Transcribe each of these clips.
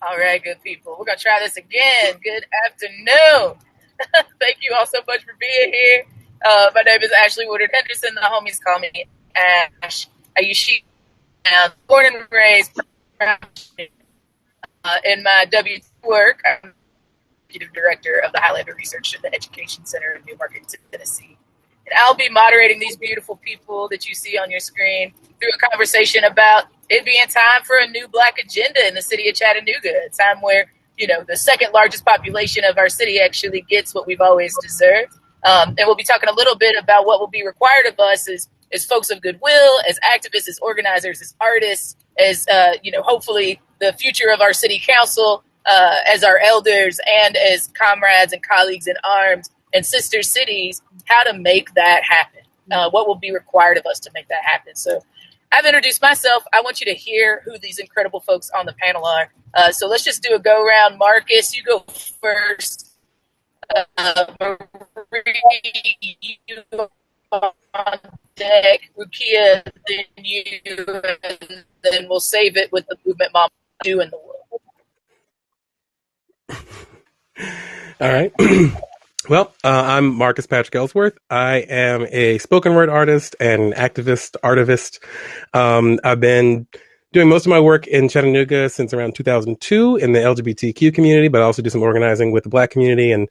All right, good people. We're going to try this again. Good afternoon. Thank you all so much for being here. My name is Ash-Lee Henderson. The homies call me Ash. I use she. Born and raised in my W work. I'm executive director of the Highlander Research and the Education Center in Newmarket, Tennessee. And I'll be moderating these beautiful people that you see on your screen through a conversation about it being time for a new Black agenda in the city of Chattanooga, a time where, you know, the second largest population of our city actually gets what we've always deserved. And we'll be talking a little bit about what will be required of us as folks of goodwill, as activists, as organizers, as artists, as, hopefully the future of our city council, as our elders and as comrades and colleagues in arms and sister cities, how to make that happen. What will be required of us to make that happen. So I've introduced myself. I want you to hear who these incredible folks on the panel are. So let's just do a go round. Marcus, you go first. Marie, you go on deck. Rukia, then you, and then we'll save it with the movement mom doing the work. All right. Well, I'm Marcus Patrick Ellsworth. I am a spoken word artist and artivist. I've been doing most of my work in Chattanooga since around 2002 in the LGBTQ community, but I also do some organizing with the Black community and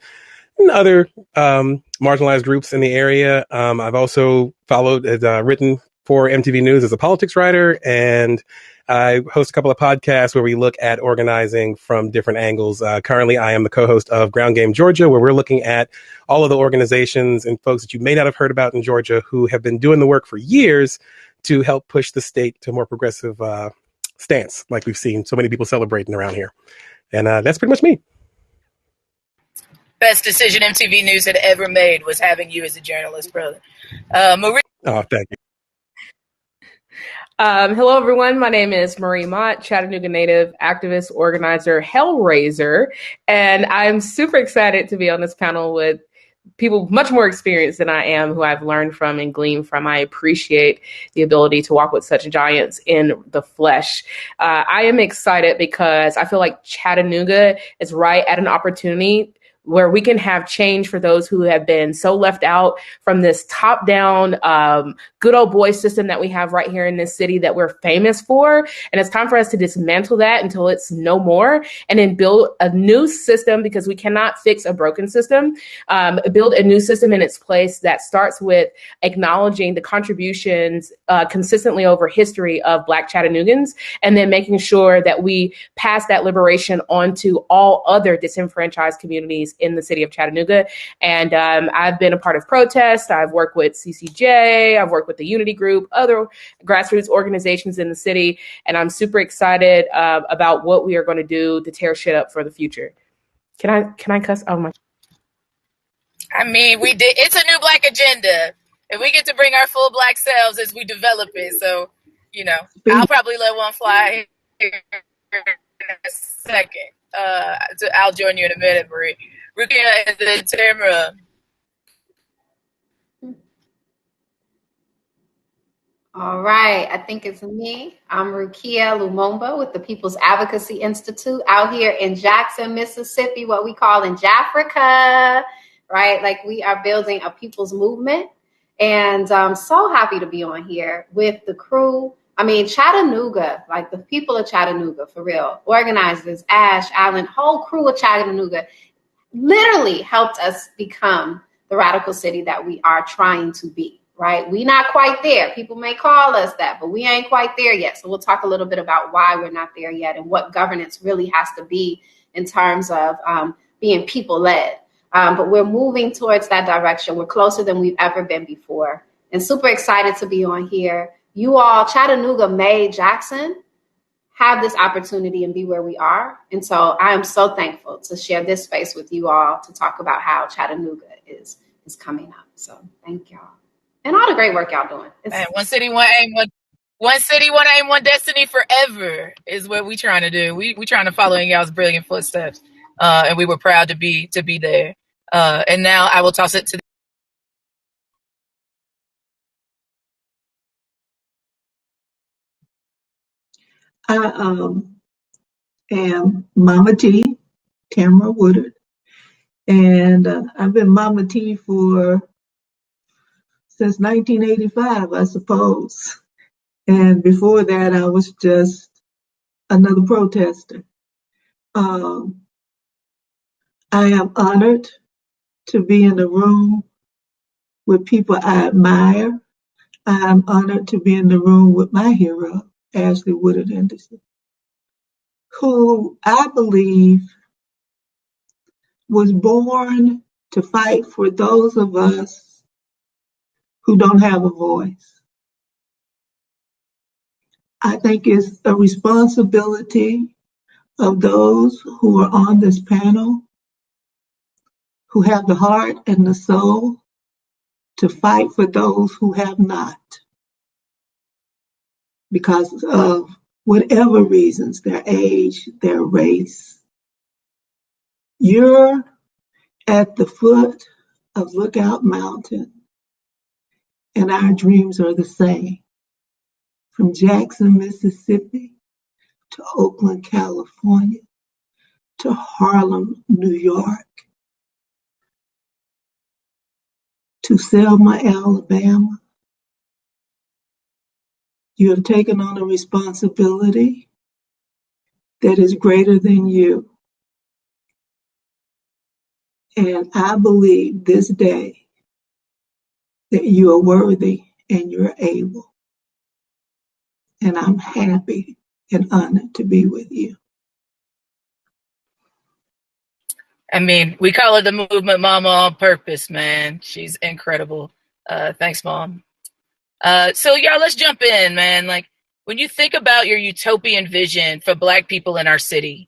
other marginalized groups in the area. I've also written for MTV News as a politics writer, and I host a couple of podcasts where we look at organizing from different angles. Currently, I am the co-host of Ground Game Georgia, where we're looking at all of the organizations and folks that you may not have heard about in Georgia who have been doing the work for years to help push the state to a more progressive stance, like we've seen so many people celebrating around here. And that's pretty much me. Best decision MTV News had ever made was having you as a journalist, brother. Marie. Oh, thank you. Hello, everyone. My name is Marie Mott, Chattanooga native, activist, organizer, hellraiser, and I'm super excited to be on this panel with people much more experienced than I am, who I've learned from and gleaned from. I appreciate the ability to walk with such giants in the flesh. I am excited because I feel like Chattanooga is right at an opportunity where we can have change for those who have been so left out from this top-down good old boy system that we have right here in this city that we're famous for. And it's time for us to dismantle that until it's no more, and then build a new system, because we cannot fix a broken system. Build a new system in its place that starts with acknowledging the contributions consistently over history of Black Chattanoogans, and then making sure that we pass that liberation on to all other disenfranchised communities in the city of Chattanooga. And I've been a part of protests. I've worked with CCJ. I've worked with the Unity Group, other grassroots organizations in the city. And I'm super excited about what we are going to do to tear shit up for the future. Can I cuss? Oh my. I mean, we did. It's a new Black agenda, and we get to bring our full Black selves as we develop it. So, I'll probably let one fly here in a second. I'll join you in a minute, Marie. Rukia and then Tamara. All right, I think it's me. I'm Rukia Lumumba with the People's Advocacy Institute out here in Jackson, Mississippi, what we call in Jafrica, right? Like, we are building a people's movement. And I'm so happy to be on here with the crew. I mean, Chattanooga, like the people of Chattanooga, for real. Organizers, Ash, Allen, whole crew of Chattanooga literally helped us become the radical city that we are trying to be, right? We not quite there. People may call us that, but we ain't quite there yet. So we'll talk a little bit about why we're not there yet and what governance really has to be in terms of being people-led. But we're moving towards that direction. We're closer than we've ever been before. And super excited to be on here. You all, Chattanooga made Jackson have this opportunity and be where we are. And so I am so thankful to share this space with you all to talk about how Chattanooga is coming up. So thank y'all. And all the great work y'all doing. Man, one city, one aim, one destiny forever is what we trying to do. We trying to follow in y'all's brilliant footsteps. And we were proud to be there. And now I will toss it to and Mama T, Tamara Woodard. And I've been Mama T since 1985, I suppose. And before that, I was just another protester. I am honored to be in the room with people I admire. I am honored to be in the room with my hero, Ash-Lee Woodard Henderson, who I believe was born to fight for those of us who don't have a voice. I think it's a responsibility of those who are on this panel who have the heart and the soul to fight for those who have not, because of whatever reasons, their age, their race. You're at the foot of Lookout Mountain, and our dreams are the same. From Jackson, Mississippi, to Oakland, California, to Harlem, New York, to Selma, Alabama. You have taken on a responsibility that is greater than you. And I believe this day that you are worthy and you're able. And I'm happy and honored to be with you. I mean, we call her the movement mama on purpose, man. She's incredible. Thanks, Mom. So y'all, let's jump in, man. Like, when you think about your utopian vision for Black people in our city,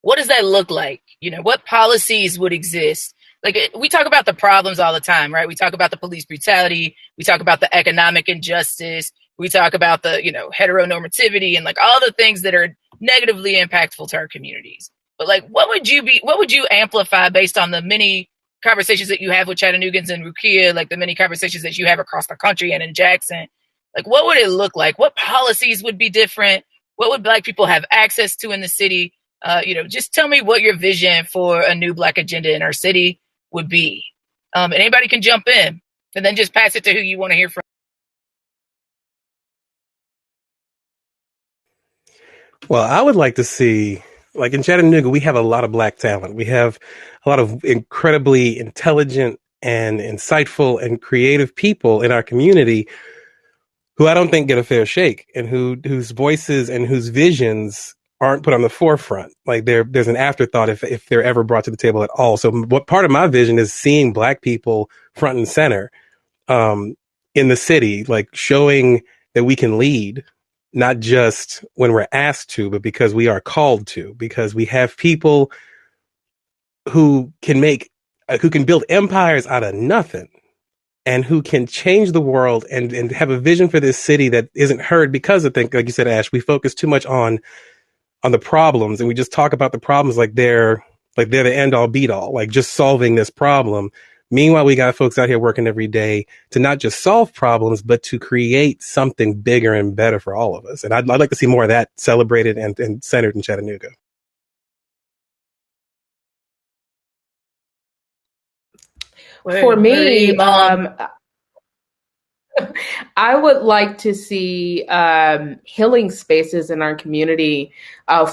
what does that look like? You know, what policies would exist? Like, we talk about the problems all the time, right? We talk about the police brutality. We talk about the economic injustice. We talk about the, heteronormativity and like all the things that are negatively impactful to our communities. But like, what would you amplify based on the many conversations that you have with Chattanoogans and Rukia, like the many conversations that you have across the country and in Jackson? Like, what would it look like? What policies would be different? What would Black people have access to in the city? Just tell me what your vision for a new Black agenda in our city would be. And anybody can jump in and then just pass it to who you want to hear from. Well, I would like to see, like in Chattanooga, we have a lot of Black talent. We have a lot of incredibly intelligent and insightful and creative people in our community who I don't think get a fair shake, and whose voices and whose visions aren't put on the forefront. Like there's an afterthought if they're ever brought to the table at all. So what part of my vision is seeing Black people front and center in the city, like showing that we can lead, not just when we're asked to, but because we are called to, because we have people who can build empires out of nothing, and who can change the world and have a vision for this city that isn't heard because I think, like you said, Ash, we focus too much on the problems, and we just talk about the problems like they're the end all beat all, like just solving this problem. Meanwhile, we got folks out here working every day to not just solve problems, but to create something bigger and better for all of us. And I'd like to see more of that celebrated and centered in Chattanooga. For me, I would like to see healing spaces in our community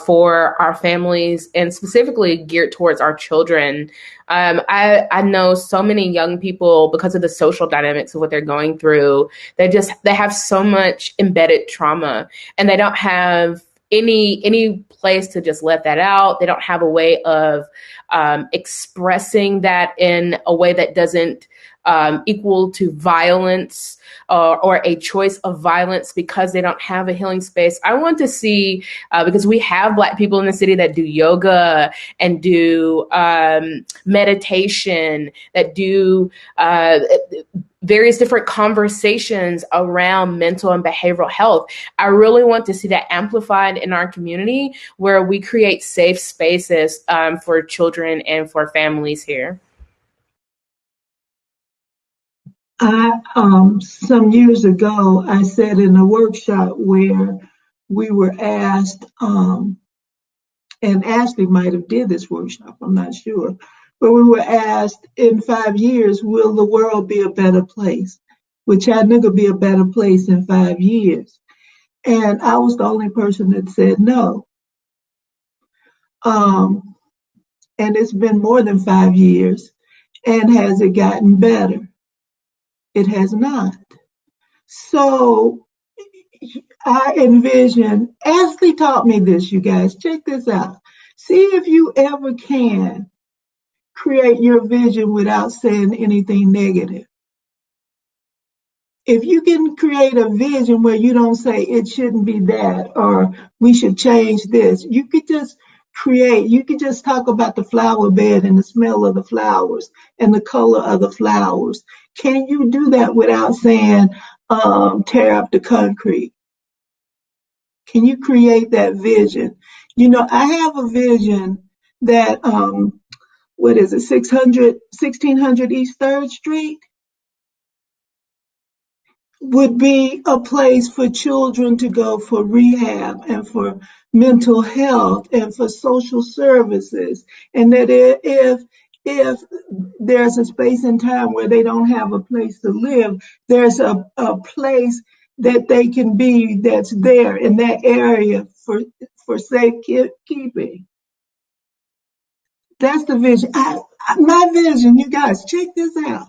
for our families, and specifically geared towards our children. I know so many young people, because of the social dynamics of what they're going through, they have so much embedded trauma, and they don't have any place to just let that out. They don't have a way of expressing that in a way that doesn't equal to violence or a choice of violence, because they don't have a healing space. I want to see, because we have Black people in the city that do yoga and do meditation, that do various different conversations around mental and behavioral health. I really want to see that amplified in our community, where we create safe spaces for children and for families here. Some years ago, I sat in a workshop where we were asked and Ashley might have did this workshop, I'm not sure, but we were asked, in 5 years, will the world be a better place? Will Chattanooga be a better place in 5 years? And I was the only person that said no. And it's been more than 5 years. And has it gotten better? It has not. So I envision, Ashley taught me this, you guys, check this out. See if you ever can create your vision without saying anything negative. If you can create a vision where you don't say it shouldn't be that or we should change this, you could just create, you could just talk about the flower bed and the smell of the flowers and the color of the flowers. Can you do that without saying tear up the concrete? Can you create that vision? You know, I have a vision that, what is it, 1600 East 3rd Street would be a place for children to go for rehab and for mental health and for social services. And that if there's a space and time where they don't have a place to live, there's a place that they can be that's there in that area for safekeeping. That's the vision. My vision, you guys, check this out.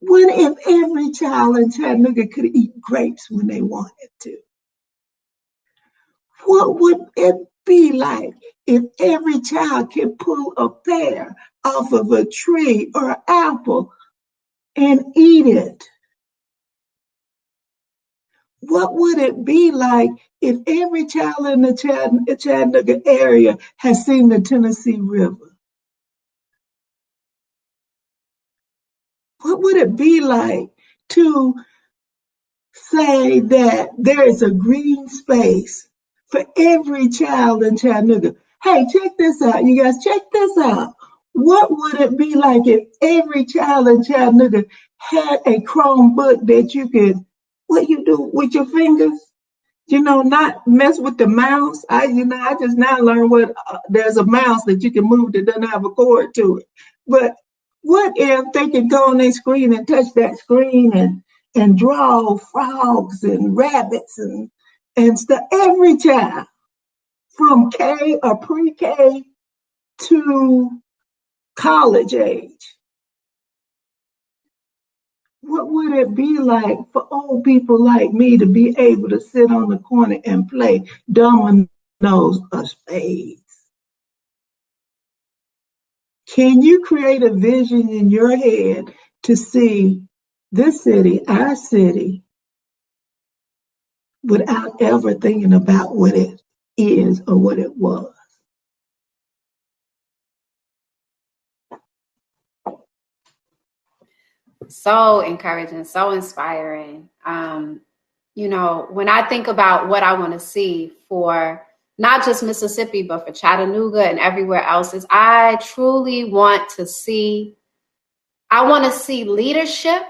What if every child in Chattanooga could eat grapes when they wanted to? What would it be like if every child could pull a pear off of a tree or an apple and eat it? What would it be like if every child in the Chattanooga area has seen the Tennessee River? What would it be like to say that there is a green space for every child in Chattanooga? Hey, check this out, you guys, check this out. What would it be like if every child in Chattanooga had a Chromebook that you could, what you do with your fingers? You know, not mess with the mouse. I just now learned what there's a mouse that you can move that doesn't have a cord to it. But what if they could go on their screen and touch that screen and draw frogs and rabbits and stuff? Every child from K or pre-K to college age. What would it be like for old people like me to be able to sit on the corner and play dominoes or spades? Can you create a vision in your head to see this city, our city, without ever thinking about what it is or what it was? So encouraging, so inspiring. You know, when I think about what I want to see for not just Mississippi, but for Chattanooga and everywhere else, is I truly want to see, I want to see leadership.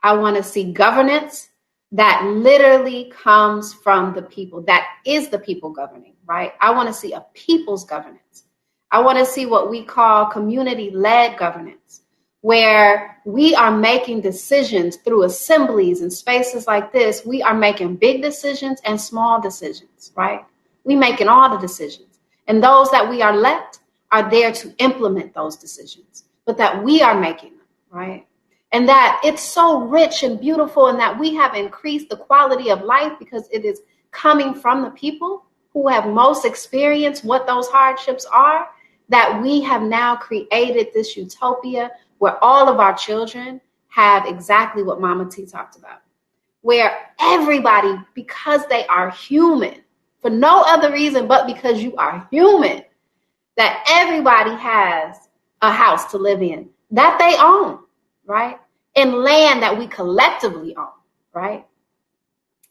I want to see governance that literally comes from the people, that is the people governing, right? I want to see a people's governance. I want to see what we call community-led governance, where we are making decisions through assemblies and spaces like this. We are making big decisions and small decisions, right? We making all the decisions. And those that we are left are there to implement those decisions, but that we are making them, right? And that it's so rich and beautiful, and that we have increased the quality of life because it is coming from the people who have most experienced what those hardships are, that we have now created this utopia where all of our children have exactly what Mama T talked about, where everybody, because they are human, for no other reason but because you are human, that everybody has a house to live in that they own, right? And land that we collectively own, right?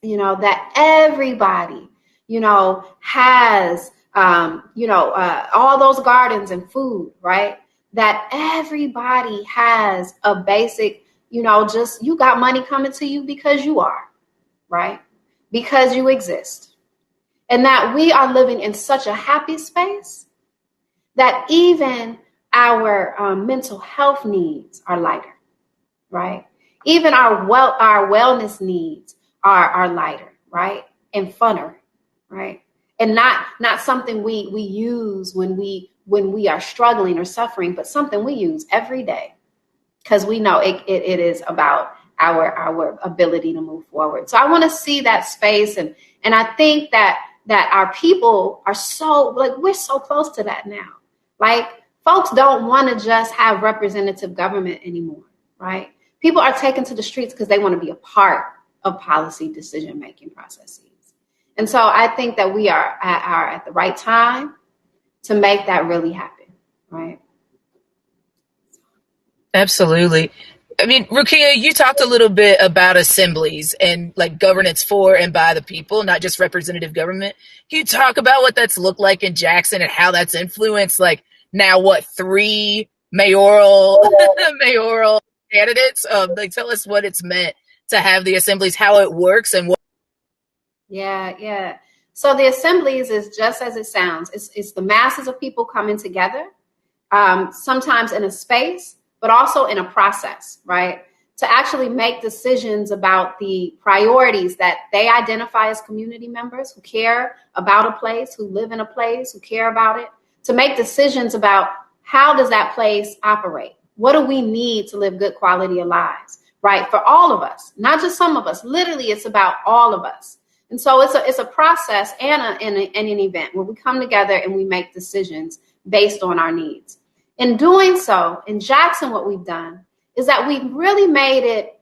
You know, that everybody, you know, has, all those gardens and food, right? That everybody has a basic, you know, just you got money coming to you because you are, right? Because you exist. And that we are living in such a happy space that even our mental health needs are lighter, right? Even our wellness needs are lighter, right? And funner, right? And not something we use when we are struggling or suffering, but something we use every day, because we know it is about our ability to move forward. So I want to see that space, and I think that our people are so, like, we're so close to that now. Like, folks don't want to just have representative government anymore, right? People are taken to the streets because they want to be a part of policy decision-making processes. And so I think that we are at the right time to make that really happen, right? Absolutely. I mean, Rukia, you talked a little bit about assemblies and like governance for and by the people, not just representative government. Can you talk about what that's looked like in Jackson and how that's influenced, like, now what, 3 mayoral candidates? Like, tell us what it's meant to have the assemblies, how it works, and what. Yeah. So the assemblies is just as it sounds. It's the masses of people coming together, sometimes in a space, but also in a process, right? To actually make decisions about the priorities that they identify as community members who care about a place, who live in a place, who care about it, to make decisions about how does that place operate? What do we need to live good quality of lives, right? For all of us, not just some of us. Literally, it's about all of us. And so it's a process and an event where we come together and we make decisions based on our needs. In doing so, in Jackson, what we've done is that we've really made it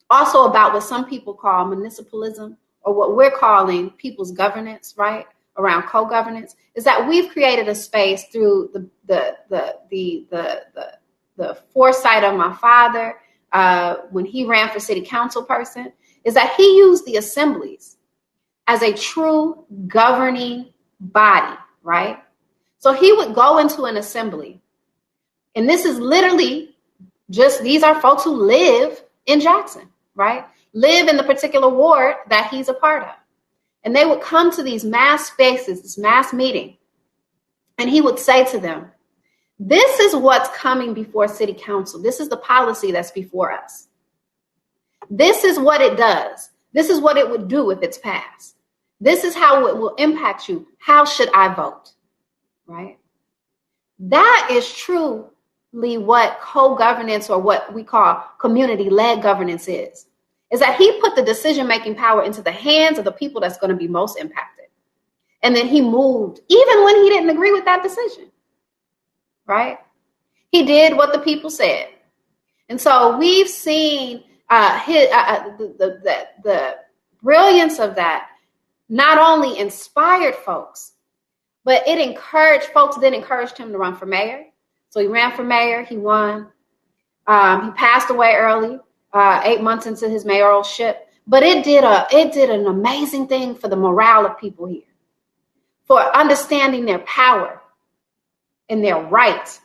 also about what some people call municipalism, or what we're calling people's governance, right? Around co-governance, is that we've created a space through the foresight of my father when he ran for city council person, is that he used the assemblies as a true governing body, right? So he would go into an assembly, and this is literally just, these are folks who live in Jackson, right? Live in the particular ward that he's a part of. And they would come to these mass spaces, this mass meeting, and he would say to them, this is what's coming before city council. This is the policy that's before us. This is what it does. This is what it would do if it's passed. This is how it will impact you. How should I vote? Right? That is truly what co-governance, or what we call community-led governance is that he put the decision-making power into the hands of the people that's going to be most impacted. And then he moved, even when he didn't agree with that decision, right? He did what the people said. And so we've seen the brilliance of that not only inspired folks, but it encouraged folks, then encouraged him to run for mayor. So he ran for mayor, he won. He passed away early, 8 months into his mayoralship. But it did an amazing thing for the morale of people here, for understanding their power and their rights.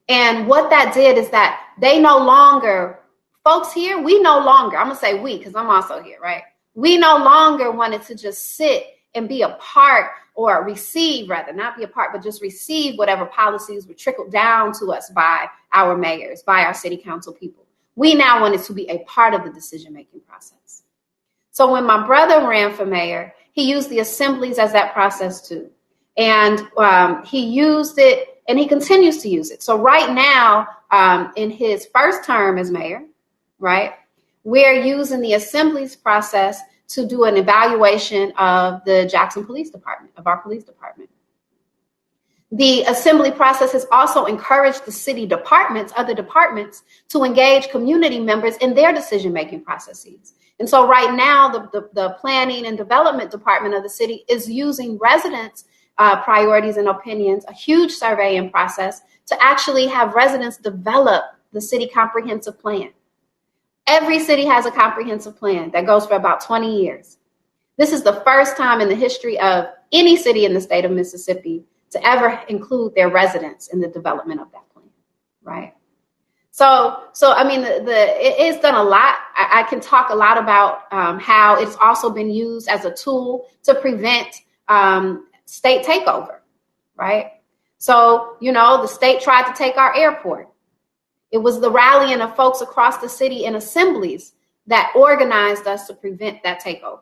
And what that did is that they no longer, folks here, we no longer, I'm gonna say we, because I'm also here, right? We no longer wanted to just sit and be a part, or receive, rather, not be a part, but just receive whatever policies were trickled down to us by our mayors, by our city council people. We now wanted to be a part of the decision-making process. So when my brother ran for mayor, he used the assemblies as that process too. And he used it, and he continues to use it. So right now, in his first term as mayor, right, we're using the assemblies process to do an evaluation of the Jackson Police Department, of our police department. The assembly process has also encouraged the city departments, other departments, to engage community members in their decision-making processes. And so right now, the planning and development department of the city is using residents' priorities and opinions, a huge surveying process, to actually have residents develop the city comprehensive plan. Every city has a comprehensive plan that goes for about 20 years. This is the first time in the history of any city in the state of Mississippi to ever include their residents in the development of that plan, right? So I mean, it's done a lot. I can talk a lot about how it's also been used as a tool to prevent state takeover, right? So, the state tried to take our airport. It was the rallying of folks across the city in assemblies that organized us to prevent that takeover.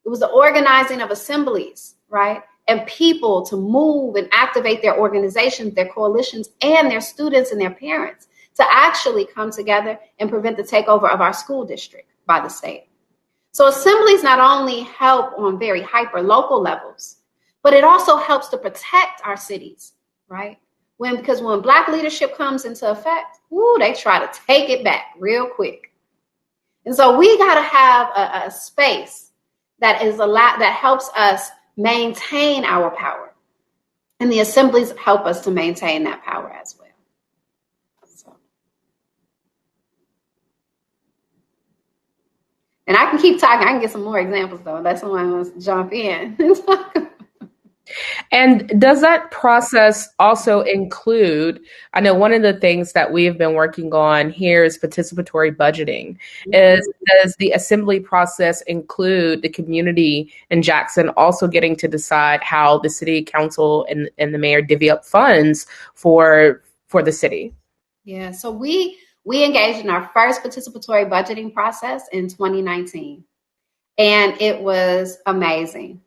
It was the organizing of assemblies, right? And people to move and activate their organizations, their coalitions, and their students and their parents to actually come together and prevent the takeover of our school district by the state. So assemblies not only help on very hyper local levels, but it also helps to protect our cities, right? Because when Black leadership comes into effect, they try to take it back real quick. And so we got to have a space that helps us maintain our power. And the assemblies help us to maintain that power as well. So. And I can keep talking. I can get some more examples, though, unless someone wants to jump in and talk about. And does that process also include, I know one of the things that we have been working on here is participatory budgeting. Does the assembly process include the community in Jackson also getting to decide how the city council and the mayor divvy up funds for the city? Yeah, so we engaged in our first participatory budgeting process in 2019, and it was amazing.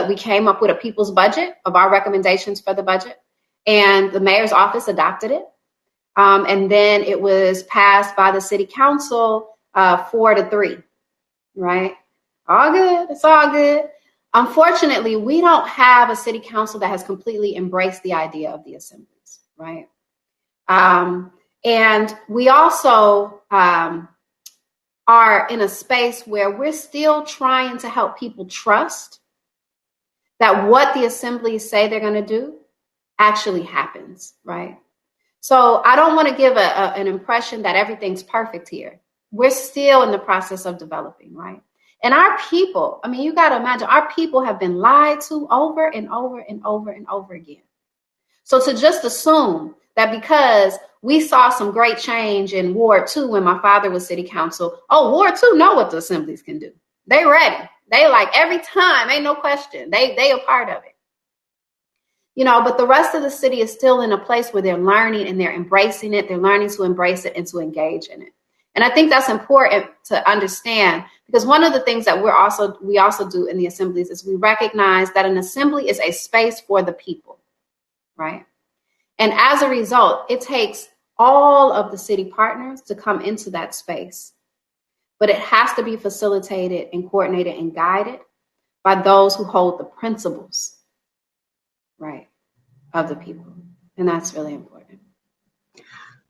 We came up with a people's budget of our recommendations for the budget, and the mayor's office adopted it. And then it was passed by the city council 4-3, right? All good. It's all good. Unfortunately, we don't have a city council that has completely embraced the idea of the assemblies, right? And we also are in a space where we're still trying to help people trust that what the assemblies say they're going to do actually happens, right? So I don't want to give an impression that everything's perfect here. We're still in the process of developing, right? And our people, you got to imagine, our people have been lied to over and over and over and over again. So to just assume that because we saw some great change in Ward 2 when my father was city council, Ward 2 know what the assemblies can do. They ready. They every time, ain't no question. They a part of it. But the rest of the city is still in a place where they're learning and they're embracing it. They're learning to embrace it and to engage in it. And I think that's important to understand, because one of the things that we also do in the assemblies is we recognize that an assembly is a space for the people, right? And as a result, it takes all of the city partners to come into that space. But it has to be facilitated and coordinated and guided by those who hold the principles, right, of the people. And that's really important.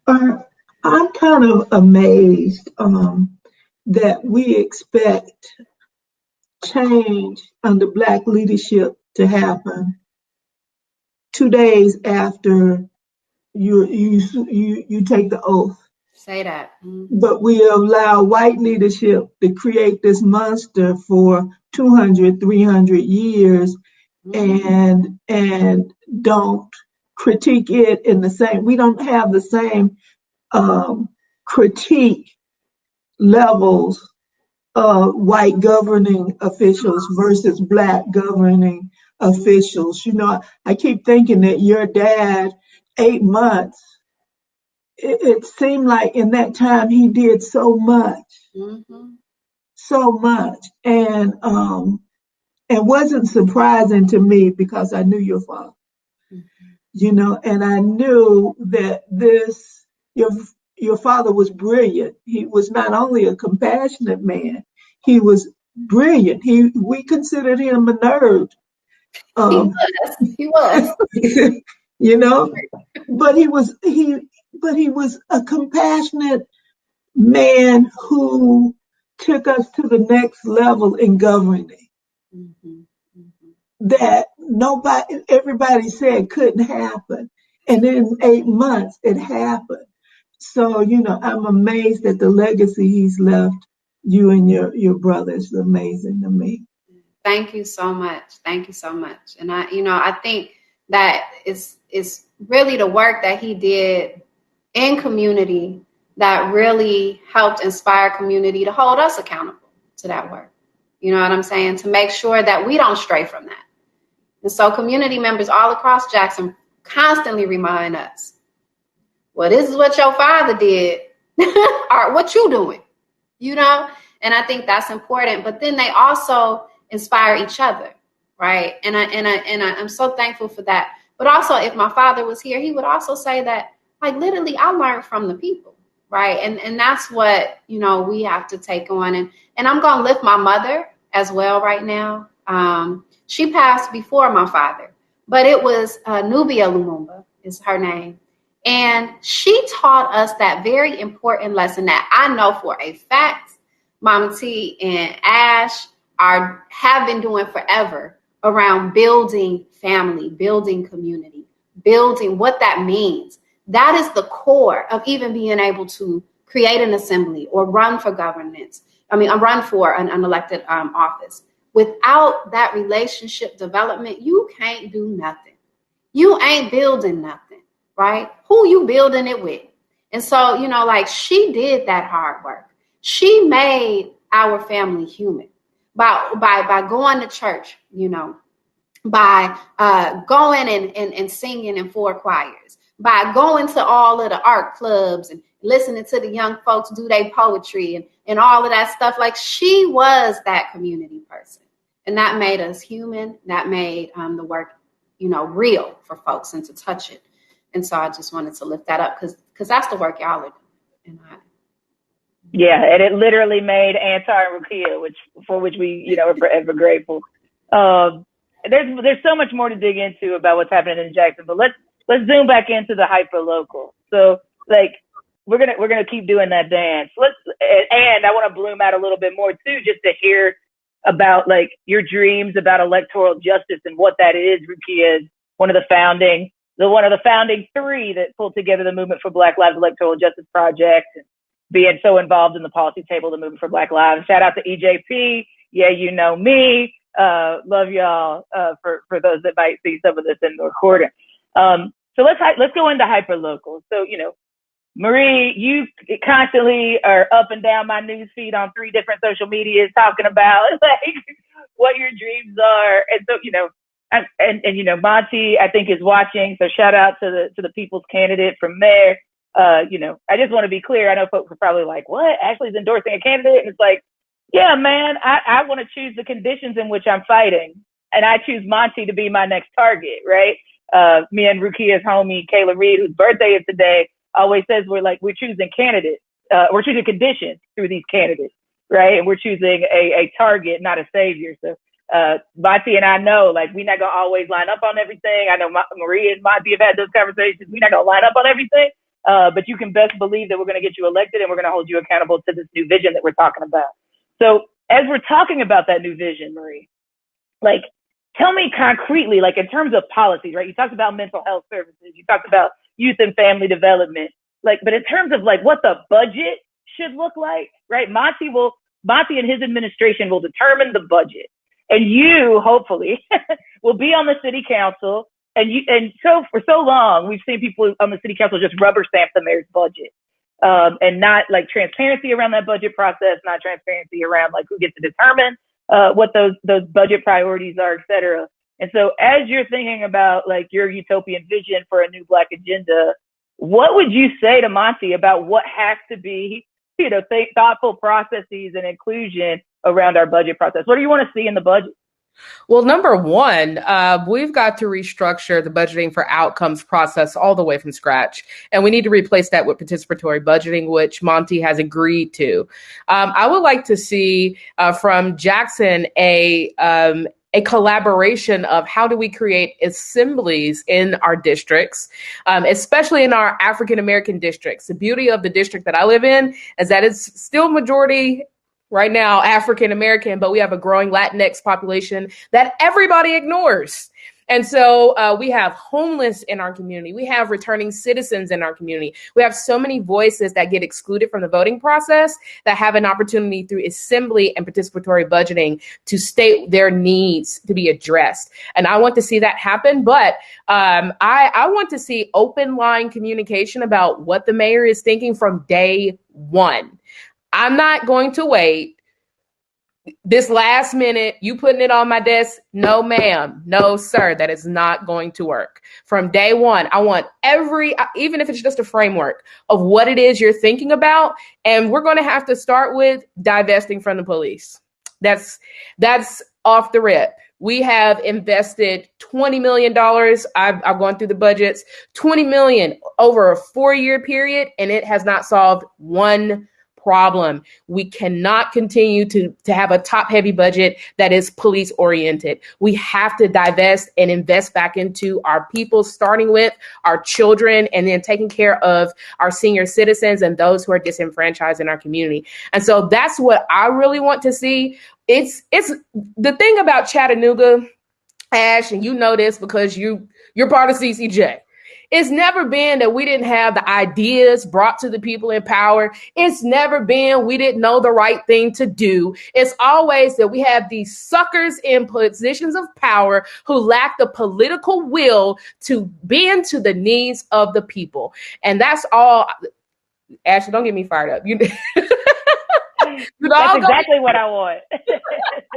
I'm kind of amazed that we expect change under Black leadership to happen 2 days after you take the oath. Say that. Mm-hmm. But we allow white leadership to create this monster for 200, 300 years, mm-hmm. and don't critique it in the same. We don't have the same critique levels of white governing officials versus Black governing officials. I keep thinking that your dad, 8 months, it seemed like in that time he did so much, mm-hmm. so much, and wasn't surprising to me because I knew your father, mm-hmm. And I knew that your father was brilliant. He was not only a compassionate man, he was brilliant. We considered him a nerd. He was. But he was a compassionate man who took us to the next level in governing. Mm-hmm. Mm-hmm. That everybody said couldn't happen. And in 8 months, it happened. So, I'm amazed at the legacy he's left you and your brother. It's amazing to me. Thank you so much. Thank you so much. And I think that it's really the work that he did in community that really helped inspire community to hold us accountable to that work. You know what I'm saying? To make sure that we don't stray from that. And so community members all across Jackson constantly remind us, well, this is what your father did, or what you doing, you know? And I think that's important. But then they also inspire each other, right? And I'm so thankful for that. But also, if my father was here, he would also say that, like, literally, I learned from the people, right? And that's what, you know, we have to take on. And I'm going to lift my mother as well right now. She passed before my father, but it was Rukia Lumumba is her name. And she taught us that very important lesson that I know for a fact Mama T and Ash have been doing forever around building family, building community, building what that means. That is the core of even being able to create an assembly or run for governance. Run for an elected office. Without that relationship development, you can't do nothing. You ain't building nothing, right? Who you building it with? And so, you know, like, she did that hard work. She made our family human by going to church, you know, by going and singing in 4 choirs, by going to all of the art clubs and listening to the young folks do their poetry and all of that stuff. Like, she was that community person. And that made us human. That made the work, you know, real for folks and to touch it. And so I just wanted to lift that up because that's the work y'all are doing. Yeah, and it literally made Antar and Rukia, for which we, you know, are forever grateful. There's so much more to dig into about what's happening in Jackson, but let's zoom back into the hyper local. So, like, we're gonna keep doing that dance. And I want to bloom out a little bit more too, just to hear about, like, your dreams about electoral justice and what that is. Rukia is one of the founding 3 that pulled together the Movement for Black Lives Electoral Justice Project, and being so involved in the policy table, the Movement for Black Lives. Shout out to EJP. Yeah, you know me. Love y'all. For those that might see some of this in the recording. So let's go into hyperlocal. So, you know, Marie, you constantly are up and down my news feed on 3 different social medias talking about, like, what your dreams are. And so, you know, and you know, Monty, I think, is watching. So shout out to the people's candidate from there. You know, I just want to be clear. I know folks are probably like, what? Ashley's endorsing a candidate? And it's like, yeah, man, I want to choose the conditions in which I'm fighting. And I choose Monty to be my next target, right? Me and Rukia's homie, Kayla Reed, whose birthday is today, always says we're choosing candidates. We're choosing conditions through these candidates, right? And we're choosing a target, not a savior. So Monty and I know, like, we're not going to always line up on everything. I know Maria and Monty have had those conversations. We're not going to line up on everything. But you can best believe that we're going to get you elected and we're going to hold you accountable to this new vision that we're talking about. So as we're talking about that new vision, Marie, like, tell me concretely, like, in terms of policies, right? You talked about mental health services. You talked about youth and family development. Like, but in terms of, like, what the budget should look like, right? Monty and his administration will determine the budget. And you, hopefully, will be on the city council. And so for so long, we've seen people on the city council just rubber stamp the mayor's budget, and not, like, transparency around that budget process, not transparency around, like, who gets to determine what those budget priorities are, et cetera. And so as you're thinking about, like, your utopian vision for a new Black agenda, what would you say to Monty about what has to be, you know, thoughtful processes and inclusion around our budget process? What do you want to see in the budget? Well, number one, we've got to restructure the budgeting for outcomes process all the way from scratch. And we need to replace that with participatory budgeting, which Monty has agreed to. I would like to see from Jackson a collaboration of how do we create assemblies in our districts, especially in our African-American districts. The beauty of the district that I live in is that it's still majority right now African-American, but we have a growing Latinx population that everybody ignores. And so we have homeless in our community. We have returning citizens in our community. We have so many voices that get excluded from the voting process that have an opportunity through assembly and participatory budgeting to state their needs to be addressed. And I want to see that happen. But I want to see open line communication about what the mayor is thinking from day one. I'm not going to wait this last minute, you putting it on my desk, no ma'am, no sir, that is not going to work. From day one, I want even if it's just a framework of what it is you're thinking about, and we're going to have to start with divesting from the police. That's off the rip. We have invested $20 million. I've gone through the budgets, $20 million over a 4-year period, and it has not solved one problem. We cannot continue to have a top-heavy budget that is police-oriented. We have to divest and invest back into our people, starting with our children and then taking care of our senior citizens and those who are disenfranchised in our community. And so that's what I really want to see. It's the thing about Chattanooga, Ash, and you know this because you're part of CCJ. It's never been that we didn't have the ideas brought to the people in power. It's never been we didn't know the right thing to do. It's always that we have these suckers in positions of power who lack the political will to bend to the needs of the people. And that's all. Ashley, don't get me fired up. That's exactly what I want.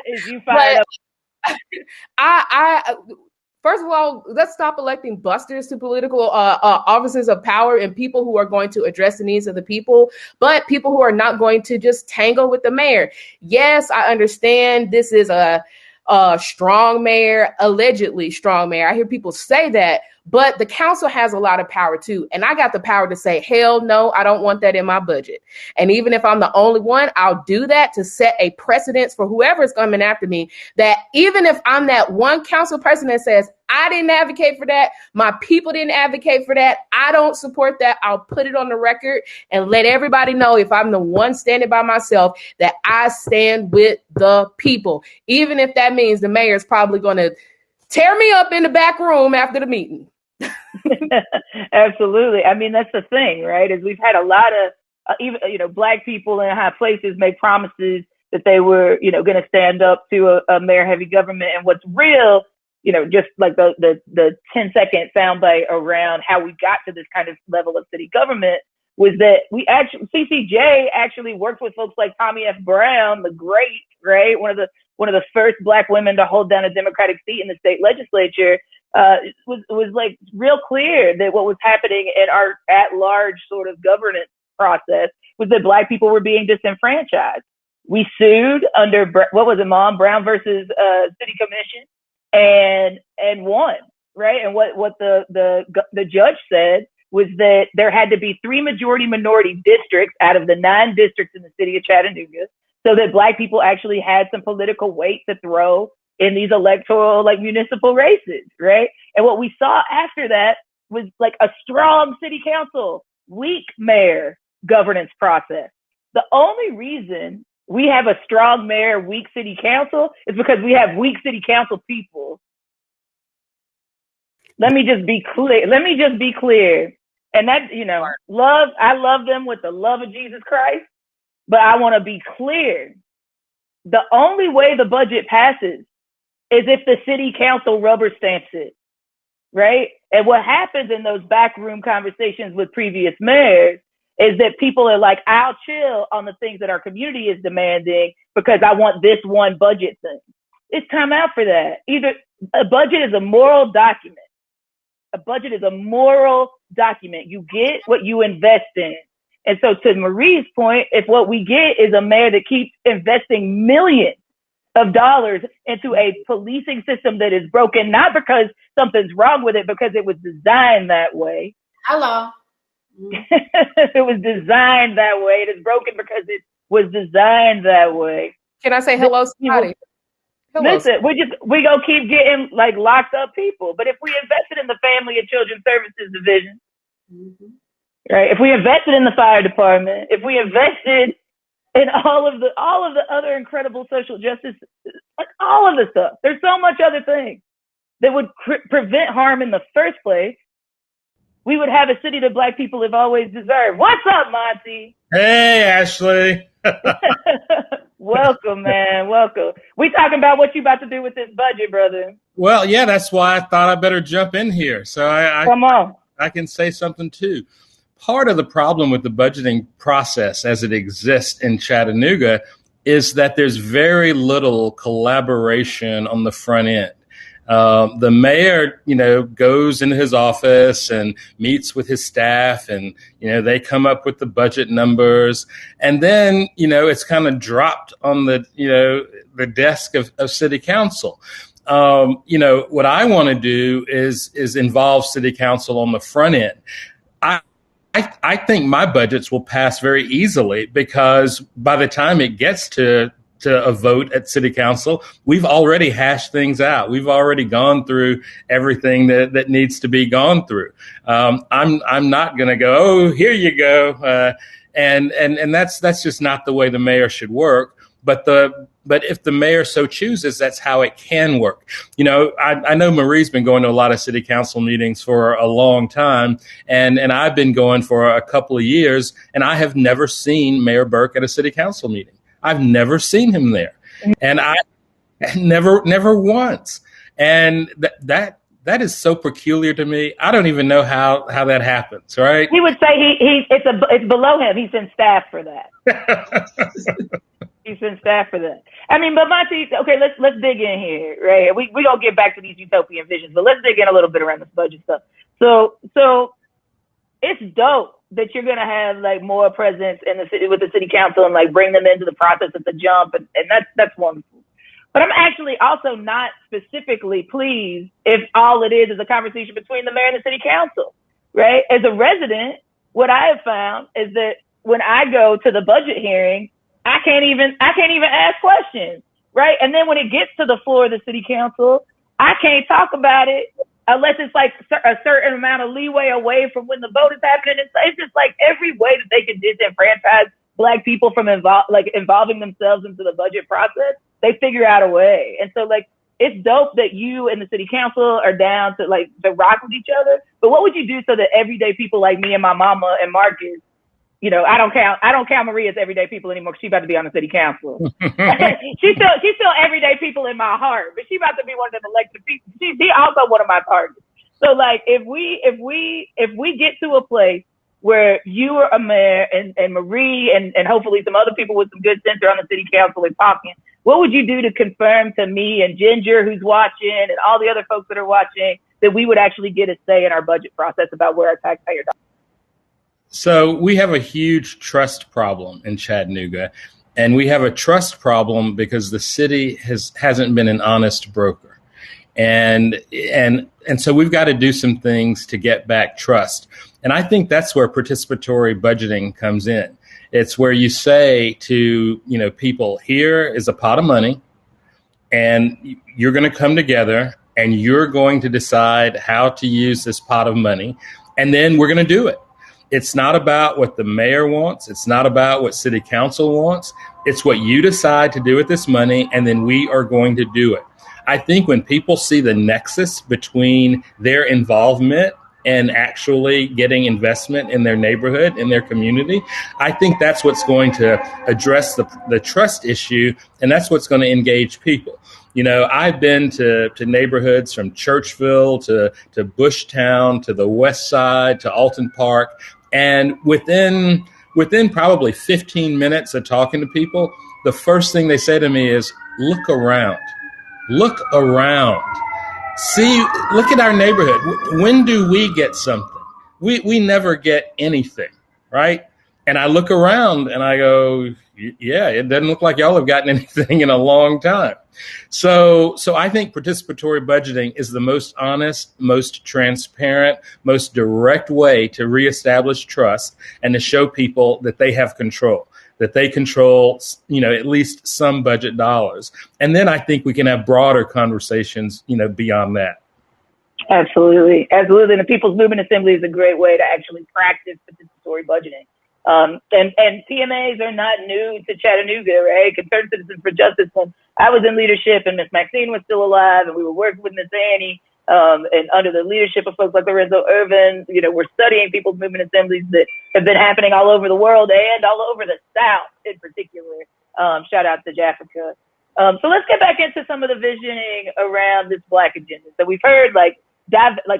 Is you fired up? First of all, let's stop electing busters to political offices of power and people who are going to address the needs of the people, but people who are not going to just tangle with the mayor. Yes, I understand this is a strong mayor, allegedly strong mayor. I hear people say that, but the council has a lot of power too. And I got the power to say, hell no, I don't want that in my budget. And even if I'm the only one, I'll do that to set a precedence for whoever's coming after me, that even if I'm that one council person that says, I didn't advocate for that, my people didn't advocate for that, I don't support that, I'll put it on the record and let everybody know, if I'm the one standing by myself, that I stand with the people. Even if that means the mayor is probably going to tear me up in the back room after the meeting. Absolutely. I mean, that's the thing, right? Is we've had a lot of even Black people in high places make promises that they were going to stand up to a mayor-heavy government, and what's real, just like the 10-second soundbite around how we got to this kind of level of city government was that CCJ actually worked with folks like Tommy F. Brown, the great, right? One of the first Black women to hold down a Democratic seat in the state legislature. Was like real clear that what was happening in our at-large sort of governance process was that Black people were being disenfranchised. We sued under Brown versus City Commission and won, right? And what the judge said was that there had to be 3 majority minority districts out of the 9 districts in the city of Chattanooga, so that Black people actually had some political weight to throw in these electoral, municipal races, right? And what we saw after that was a strong city council, weak mayor governance process. The only reason we have a strong mayor, weak city council is because we have weak city council people. Let me just be clear. And that, I love them with the love of Jesus Christ, but I want to be clear. The only way the budget passes is if the city council rubber stamps it, right? And what happens in those backroom conversations with previous mayors is that people are like, I'll chill on the things that our community is demanding because I want this one budget thing. It's time out for that. Either a budget is a moral document. A budget is a moral document. You get what you invest in. And so to Marie's point, if what we get is a mayor that keeps investing millions of dollars into a policing system that is broken, not because something's wrong with it, because it was designed that way. Hello. It was designed that way. It is broken because it was designed that way. Can I say hello, Scotty? Listen, we gonna keep getting locked up people. But if we invested in the Family and Children Services Division, right? If we invested in the fire department, if we invested in all of the other incredible social justice, all of the stuff. There's so much other things that would prevent harm in the first place. We would have a city that Black people have always deserved. What's up, Monty? Hey, Ashley. Welcome, man. Welcome. We talking about what you about to do with this budget, brother. Well, yeah, that's why I thought I better jump in here. So come on. I can say something too. Part of the problem with the budgeting process as it exists in Chattanooga is that there's very little collaboration on the front end. The mayor, goes into his office and meets with his staff, and, they come up with the budget numbers. And then, it's kind of dropped on the desk of city council. What I want to do is involve city council on the front end. I think my budgets will pass very easily because by the time it gets to a vote at city council, we've already hashed things out. We've already gone through everything that needs to be gone through. I'm not going to go, oh, here you go. And that's just not the way the mayor should work. But if the mayor so chooses, that's how it can work. I know Marie's been going to a lot of city council meetings for a long time, and I've been going for a couple of years, and I have never seen Mayor Burke at a city council meeting. I've never seen him there, and I never once. And that is so peculiar to me. I don't even know how that happens. Right? He would say it's below him. He's in staff for that. He's in staff for that. I mean, but Monty, okay, let's dig in here, right? We gonna get back to these utopian visions, but let's dig in a little bit around this budget stuff. So it's dope that you're gonna have like more presence in the city with the city council and like bring them into the process at the jump, and that's wonderful. But I'm actually also not specifically pleased if all it is a conversation between the mayor and the city council, right? As a resident, what I have found is that when I go to the budget hearing, I can't even ask questions, right? And then when it gets to the floor of the city council, I can't talk about it unless it's like a certain amount of leeway away from when the vote is happening. It's just like every way that they can disenfranchise Black people from involving themselves into the budget process, they figure out a way. And so like, it's dope that you and the city council are down to rock with each other. But what would you do so that everyday people like me and my mama and Marcus, I don't count Marie as everyday people anymore because she's about to be on the city council. she's still everyday people in my heart, but she's about to be one of them elected people. She's also one of my targets. So like, if we get to a place where you are a mayor and Marie and hopefully some other people with some good sense are on the city council are talking, what would you do to confirm to me and Ginger who's watching and all the other folks that are watching that we would actually get a say in our budget process about where our taxpayer dollars? So we have a huge trust problem in Chattanooga, and we have a trust problem because the city hasn't been an honest broker. And so we've got to do some things to get back trust. And I think that's where participatory budgeting comes in. It's where you say to, people, here is a pot of money, and you're going to come together and you're going to decide how to use this pot of money, and then we're going to do it. It's not about what the mayor wants. It's not about what city council wants. It's what you decide to do with this money, and then we are going to do it. I think when people see the nexus between their involvement and actually getting investment in their neighborhood, in their community, I think that's what's going to address the trust issue, and that's what's going to engage people. I've been to neighborhoods from Churchville to Bushtown to the West Side to Alton Park. And within probably 15 minutes of talking to people, the first thing they say to me is, look around. Look around. See, look at our neighborhood. When do we get something? We never get anything, right? And I look around and I go, yeah, it doesn't look like y'all have gotten anything in a long time. So I think participatory budgeting is the most honest, most transparent, most direct way to reestablish trust and to show people that they have control, that they control, at least some budget dollars. And then I think we can have broader conversations, beyond that. Absolutely. Absolutely. And the People's Movement Assembly is a great way to actually practice participatory budgeting. And PMAs are not new to Chattanooga, right? Concerned Citizens for Justice, when I was in leadership and Miss Maxine was still alive and we were working with Miss Annie, and under the leadership of folks like Lorenzo Irvin, we're studying People's Movement Assemblies that have been happening all over the world and all over the South in particular. Shout out to Jafrica. So let's get back into some of the visioning around this Black agenda. So we've heard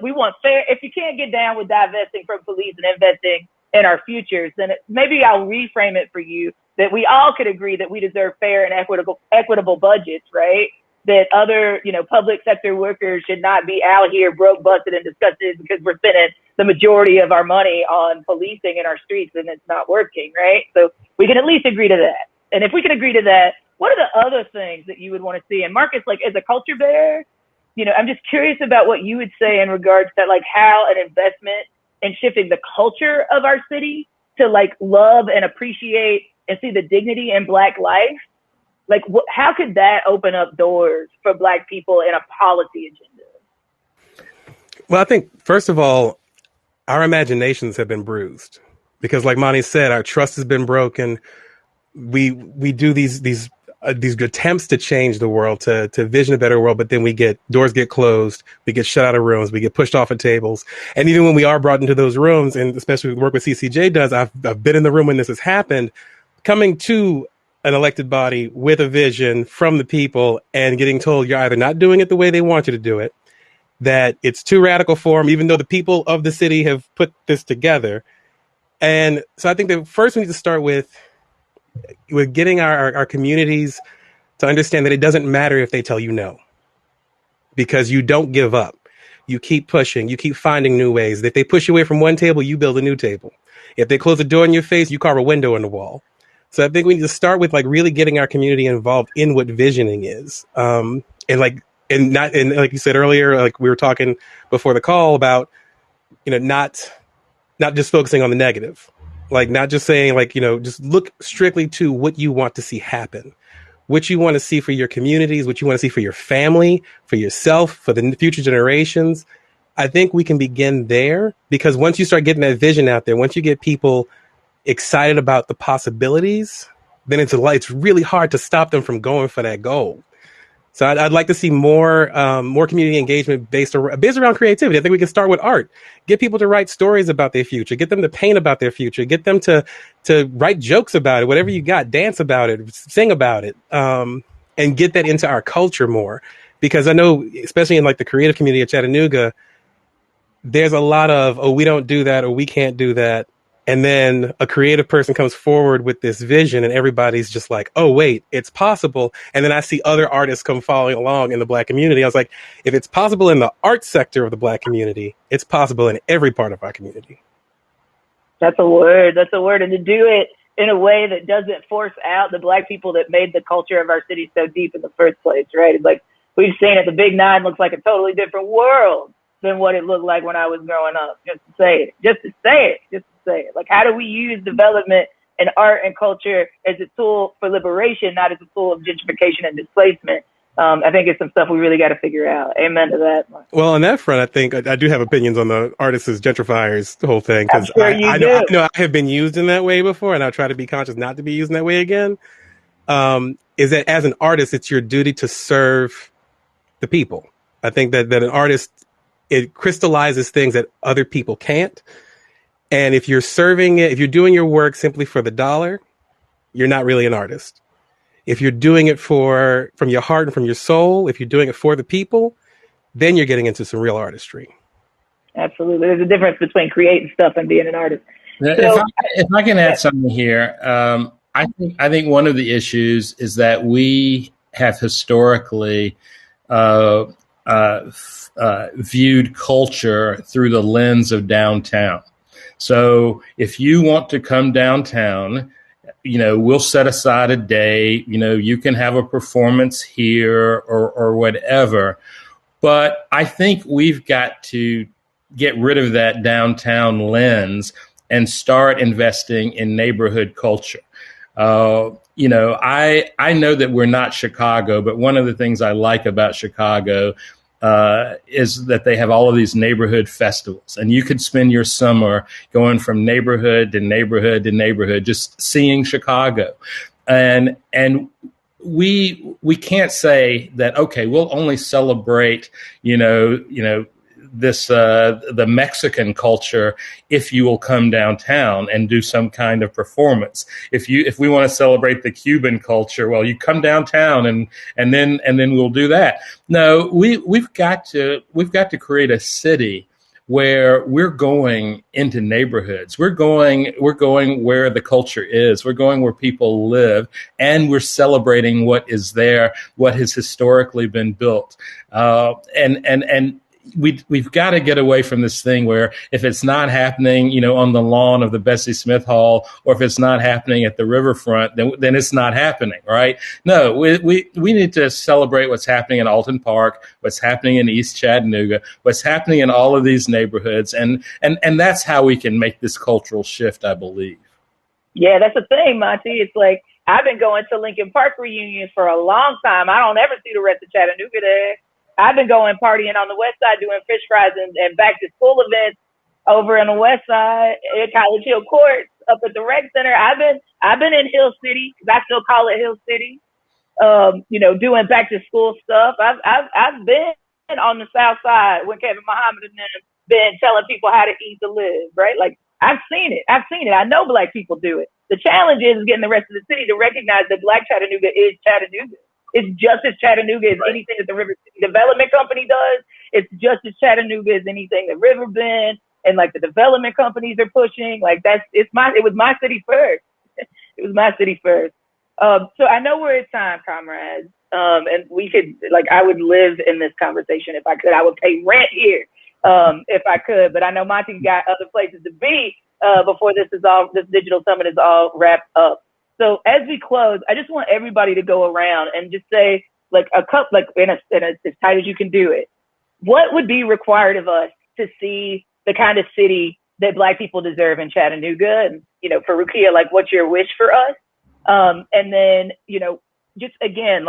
we want fair. If you can't get down with divesting from police and investing in our futures, then maybe I'll reframe it for you that we all could agree that we deserve fair and equitable budgets, right? That other, public sector workers should not be out here broke, busted, and disgusted because we're spending the majority of our money on policing in our streets and it's not working, right? So we can at least agree to that. And if we can agree to that, what are the other things that you would want to see? And Marcus, like, as a culture bear, I'm just curious about what you would say in regards to like how an investment in shifting the culture of our city to like love and appreciate and see the dignity in Black life, like how could that open up doors for Black people in a policy agenda? Well, I think, first of all, our imaginations have been bruised because, like Monty said, our trust has been broken. We do these attempts to change the world, to vision a better world, but then doors get closed, we get shut out of rooms, we get pushed off of tables. And even when we are brought into those rooms, and especially with work with CCJ does, I've been in the room when this has happened, coming to an elected body with a vision from the people and getting told you're either not doing it the way they want you to do it, that it's too radical for them, even though the people of the city have put this together. And so I think that first we need to start with getting our communities to understand that it doesn't matter if they tell you no, because you don't give up. You keep pushing, you keep finding new ways. If they push you away from one table, you build a new table. If they close the door in your face, you carve a window in the wall. So I think we need to start with like really getting our community involved in what visioning is. And like you said earlier, like we were talking before the call about, not just focusing on the negative. Like, not just saying, like, just look strictly to what you want to see happen, what you want to see for your communities, what you want to see for your family, for yourself, for the future generations. I think we can begin there, because once you start getting that vision out there, once you get people excited about the possibilities, then it's really hard to stop them from going for that goal. So I'd like to see more community engagement based around creativity. I think we can start with art. Get people to write stories about their future. Get them to paint about their future. Get them to write jokes about it. Whatever you got, dance about it, sing about it, and get that into our culture more. Because I know, especially in like the creative community of Chattanooga, there's a lot of, we don't do that, or we can't do that. And then a creative person comes forward with this vision and everybody's just like, oh, wait, it's possible. And then I see other artists come following along in the Black community. I was like, if it's possible in the art sector of the Black community, it's possible in every part of our community. That's a word. And to do it in a way that doesn't force out the Black people that made the culture of our city so deep in the first place, right? It's like we've seen it. The Big Nine looks like a totally different world than what it looked like when I was growing up. Just to say it. Like, how do we use development and art and culture as a tool for liberation, not as a tool of gentrification and displacement? I think it's some stuff we really got to figure out. Amen to that. Well, on that front, I think I do have opinions on the artists as gentrifiers, the whole thing, because sure I know I have been used in that way before, and I'll try to be conscious not to be used in that way again. Is that as an artist, it's your duty to serve the people. I think that an artist, it crystallizes things that other people can't. And if you're serving it, if you're doing your work simply for the dollar, you're not really an artist. If you're doing it from your heart and from your soul, if you're doing it for the people, then you're getting into some real artistry. Absolutely. There's a difference between creating stuff and being an artist. If I can add something here, I think one of the issues is that we have historically viewed culture through the lens of downtown. So if you want to come downtown, we'll set aside a day, you can have a performance here or whatever. But I think we've got to get rid of that downtown lens and start investing in neighborhood culture. I know that we're not Chicago, but one of the things I like about Chicago is that they have all of these neighborhood festivals, and you could spend your summer going from neighborhood to neighborhood to neighborhood, just seeing Chicago. And we can't say that, okay, we'll only celebrate, this the Mexican culture if you will come downtown and do some kind of performance. If we want to celebrate the Cuban culture, well, you come downtown and then we'll do that. No, we've got to create a city where we're going into neighborhoods. We're going where the culture is. We're going where people live, and we're celebrating what is there, what has historically been built. And we've got to get away from this thing where if it's not happening, on the lawn of the Bessie Smith Hall, or if it's not happening at the riverfront, then it's not happening, right? No, we need to celebrate what's happening in Alton Park, what's happening in East Chattanooga, what's happening in all of these neighborhoods, and that's how we can make this cultural shift, I believe. Yeah, that's the thing, Monty. It's like I've been going to Lincoln Park reunions for a long time. I don't ever see the rest of Chattanooga there. I've been going partying on the west side, doing fish fries and back to school events over on the west side at College Hill Courts, up at the rec center. I've been in Hill City, because I still call it Hill City. Doing back to school stuff. I've been on the south side when Kevin Muhammad and them been telling people how to eat to live, right? Like I've seen it. I know Black people do it. The challenge is getting the rest of the city to recognize that Black Chattanooga is Chattanooga. It's just as Chattanooga as anything that the River City Development Company does. It's just as Chattanooga as anything that Riverbend and like the development companies are pushing. Like it was my city first. It was my city first. So I know we're at time, comrades. And we could, I would live in this conversation if I could. I would pay rent here if I could. But I know Monty got other places to be before this digital summit is all wrapped up. So as we close, I just want everybody to go around and just say, in as tight as you can do it, what would be required of us to see the kind of city that Black people deserve in Chattanooga? And, for Rukia, what's your wish for us? And then, just again,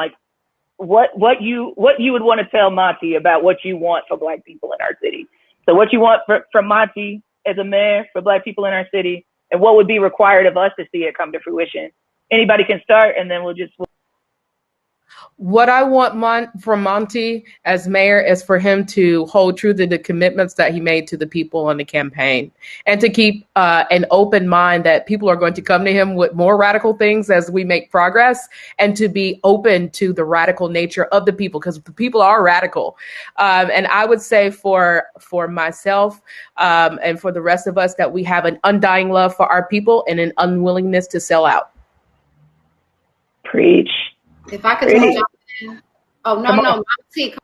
what you would want to tell Monty about what you want for Black people in our city. So what you want from Monty as a mayor for Black people in our city, and what would be required of us to see it come to fruition. Anybody can start, and then we'll What I want from Monty as mayor is for him to hold true to the commitments that he made to the people on the campaign, and to keep an open mind that people are going to come to him with more radical things as we make progress, and to be open to the radical nature of the people, because the people are radical. And I would say for myself and for the rest of us that we have an undying love for our people and an unwillingness to sell out. Preach. If I could just jump in. Oh, no, Monty.